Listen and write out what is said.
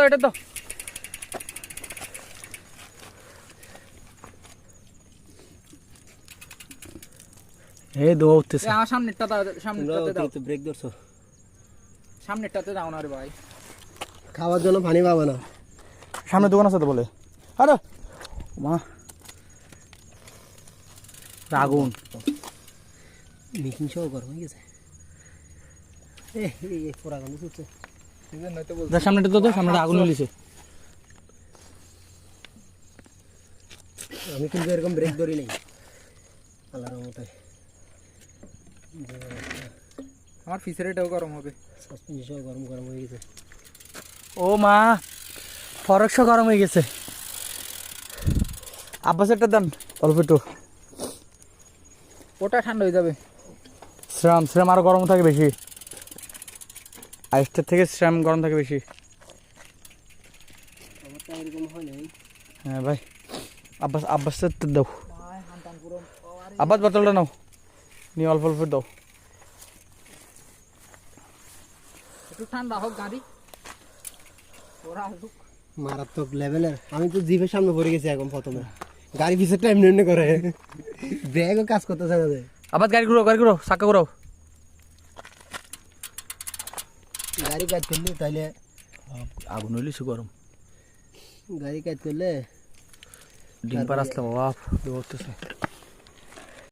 এটা তো এই দোয়া উঠতেছে সামনেরটাতে ব্রেক ধরছো সামনেরটাতে দাও না রে ভাই খাওয়ার জন্য পানি পাবে না সামনে দোকান আছে তো বলে আরে মা আগুন মিকিং সহ গরম হয়ে গেছে পোড়া গন্ধ ছুটছে সামনেটা তো সামনেটা আগুন লিছে আমি কিন্তু এরকম ব্রেক ধরি নাই আল্লাহর মতে আমার ফিসের এটাও গরম হবে সাসপেন্স সহ গরম গরম হয়ে গেছে ও মা ফরকশো গরম হয়ে গেছে আব্বাসেরটা দেন অল্প একটু ওটা ঠান্ডা হয়ে যাবে শ্রাম আরো গরম থাকে বেশি আইসটার থেকে শ্রাম গরম থাকে বেশি আমারটা এরকম হয় নাই হ্যাঁ ভাই আব্বাসের দাও আব্বাস বোতলটা নাও নিয়ে অল্প অল্প দাও একটু ঠান্ডা হোক গাড়ি ওরা আসুক মারাত্মক লেভেলের আমি তো জিভের সামনে পড়ে গেছি এখন প্রথমে গাড়ি পিছেরটা এমনি এমনি করে ব্রেকও কাজ করতেছে না আবার গাড়ি ঘুরো চাকা ঘুরাও গাড়ি কাজ করলে তাইলে আগুন হইলিছে গরম গাড়ি কাজ করলে ডিম্পার আসলে বাপ